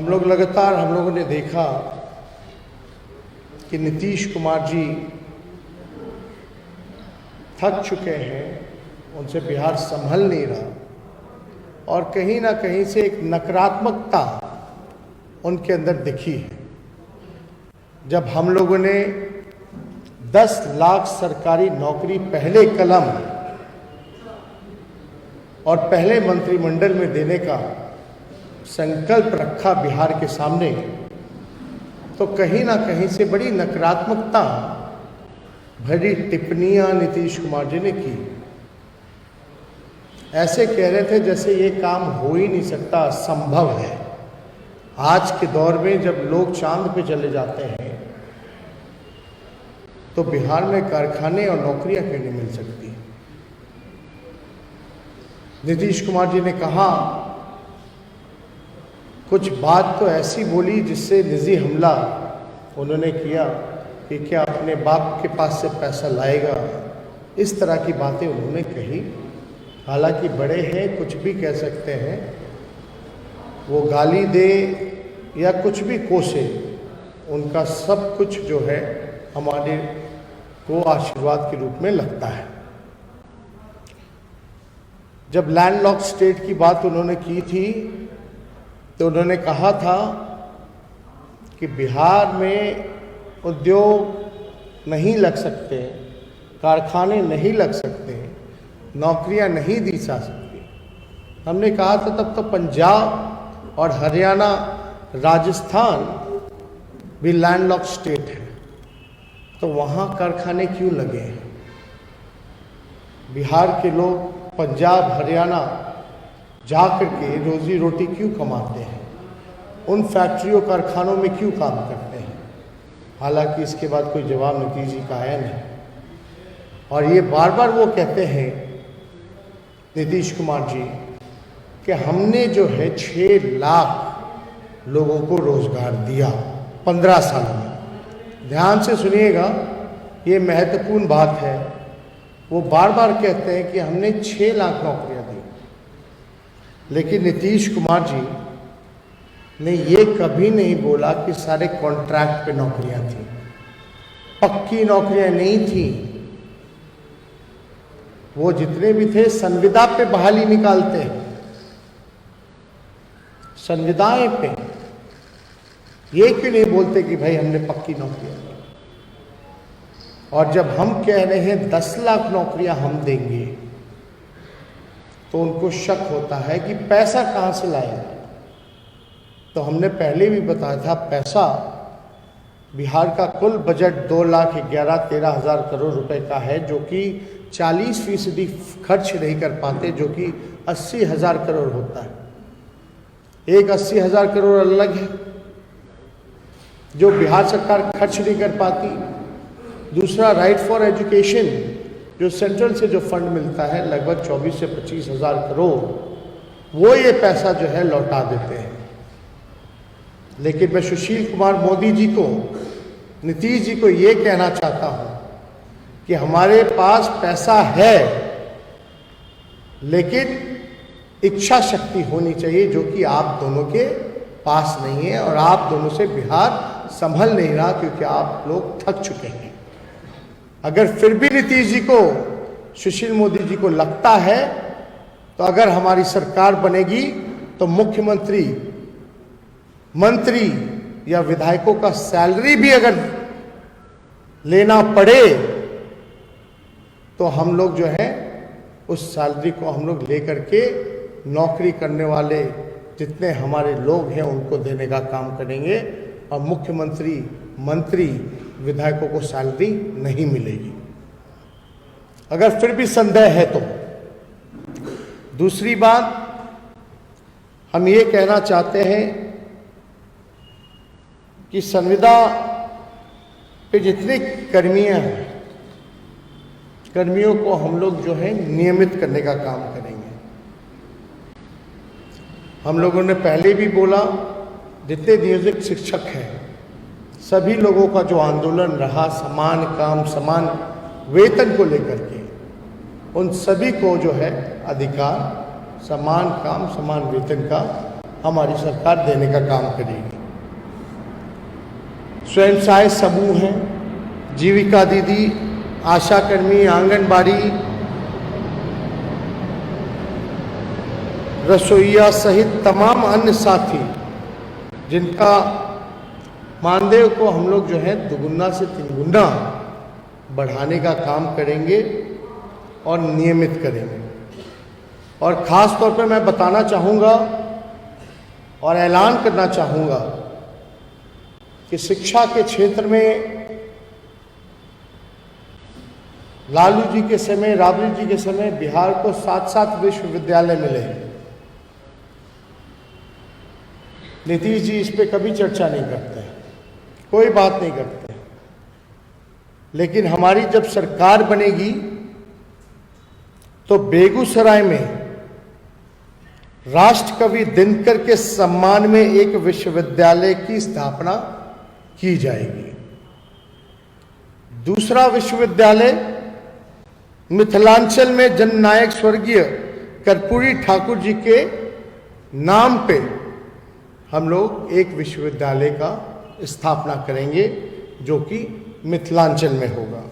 हम लोगों ने देखा कि नीतीश कुमार जी थक चुके हैं, उनसे बिहार संभल नहीं रहा और कहीं ना कहीं से एक नकारात्मकता उनके अंदर दिखी है। जब हम लोगों ने 10 लाख सरकारी नौकरी पहले कलम और पहले मंत्रिमंडल में देने का संकल्प रखा बिहार के सामने, तो कहीं ना कहीं से बड़ी नकारात्मकता भरी टिप्पणियां नीतीश कुमार जी ने की। ऐसे कह रहे थे जैसे ये काम हो ही नहीं सकता, असंभव है। आज के दौर में जब लोग चांद पे चले जाते हैं तो बिहार में कारखाने और नौकरियां क्यों नहीं मिल सकती। नीतीश कुमार जी ने कहा, कुछ बात तो ऐसी बोली जिससे निजी हमला उन्होंने किया कि क्या अपने बाप के पास से पैसा लाएगा, इस तरह की बातें उन्होंने कही। हालांकि बड़े हैं, कुछ भी कह सकते हैं, वो गाली दे या कुछ भी कोसे, उनका सब कुछ जो है हमारे को आशीर्वाद के रूप में लगता है। जब लैंडलॉक्ड स्टेट की बात उन्होंने की थी तो उन्होंने कहा था कि बिहार में उद्योग नहीं लग सकते, कारखाने नहीं लग सकते, नौकरियां नहीं दी जा सकती। हमने कहा था तब तो पंजाब और हरियाणा, राजस्थान भी लैंडलॉक्ड स्टेट है, तो वहाँ कारखाने क्यों लगे हैं। बिहार के लोग पंजाब हरियाणा जा कर के रोजी रोटी क्यों कमाते हैं, उन फैक्ट्रियों कारखानों में क्यों काम करते हैं। हालांकि इसके बाद कोई जवाब नीतीश जी का आया नहीं। और ये बार बार वो कहते हैं नीतीश कुमार जी कि हमने जो है 6 लाख लोगों को रोजगार दिया 15 साल में। ध्यान से सुनिएगा, ये महत्वपूर्ण बात है। वो बार बार कहते हैं कि हमने 6 लाख नौकरियां दी, लेकिन नीतीश कुमार जी ने ये कभी नहीं बोला कि सारे कॉन्ट्रैक्ट पे नौकरियां थी, पक्की नौकरियां नहीं थी। वो जितने भी थे संविदा पे बहाली निकालते हैं, संविदाएं पे। ये क्यों नहीं बोलते कि भाई हमने पक्की नौकरियां दी। और जब हम कह रहे हैं 10 लाख नौकरियां हम देंगे, तो उनको शक होता है कि पैसा कहां से लाएंगे। तो हमने पहले भी बताया था, पैसा बिहार का कुल बजट 2,11,13,000 करोड़ रुपए का है, जो कि 40% खर्च नहीं कर पाते, जो कि 80,000 करोड़ होता है। एक 80,000 करोड़ अलग है जो बिहार सरकार खर्च नहीं कर पाती। दूसरा, राइट फॉर एजुकेशन, जो सेंट्रल से जो फंड मिलता है लगभग 24 से 25,000 करोड़, वो ये पैसा जो है लौटा देते हैं। लेकिन मैं सुशील कुमार मोदी जी को, नीतीश जी को ये कहना चाहता हूं कि हमारे पास पैसा है, लेकिन इच्छा शक्ति होनी चाहिए, जो कि आप दोनों के पास नहीं है। और आप दोनों से बिहार संभल नहीं रहा, क्योंकि आप लोग थक चुके हैं। अगर फिर भी नीतीश जी को, सुशील मोदी जी को लगता है, तो अगर हमारी सरकार बनेगी तो मुख्यमंत्री, मंत्री या विधायकों का सैलरी भी अगर लेना पड़े, तो हम लोग जो है उस सैलरी को हम लोग लेकर के नौकरी करने वाले जितने हमारे लोग हैं उनको देने का काम करेंगे। और मुख्यमंत्री, मंत्री, विधायकों को सैलरी नहीं मिलेगी। अगर फिर भी संदेह है तो। दूसरी बात, हम ये कहना चाहते हैं कि संविदा पे जितने कर्मियां हैं, कर्मियों को हम लोग जो है नियमित करने का काम करेंगे। हम लोगों ने पहले भी बोला, जितने नियोजित शिक्षक हैं, सभी लोगों का जो आंदोलन रहा समान काम समान वेतन को लेकर के, उन सभी को जो है अधिकार, समान काम समान वेतन का हमारी सरकार देने का काम करेगी। स्वयं सहाय समूह हैं, जीविका दीदी, आशा कर्मी, आंगनबाड़ी, रसोइया सहित तमाम अन्य साथी, जिनका मानदेय को हम लोग जो है दुगुना से तिगुना बढ़ाने का काम करेंगे और नियमित करेंगे। और ख़ास तौर पर मैं बताना चाहूँगा और ऐलान करना चाहूँगा कि शिक्षा के क्षेत्र में लालू जी के समय, राबड़ी जी के समय बिहार को 7 विश्वविद्यालय मिले। नीतीश जी इस पे कभी चर्चा नहीं करते, कोई बात नहीं करते। लेकिन हमारी जब सरकार बनेगी तो बेगूसराय में राष्ट्रकवि दिनकर के सम्मान में एक विश्वविद्यालय की स्थापना की जाएगी। दूसरा विश्वविद्यालय मिथिलांचल में जननायक स्वर्गीय कर्पूरी ठाकुर जी के नाम पे हम लोग एक विश्वविद्यालय का स्थापना करेंगे, जो कि मिथिलांचल में होगा।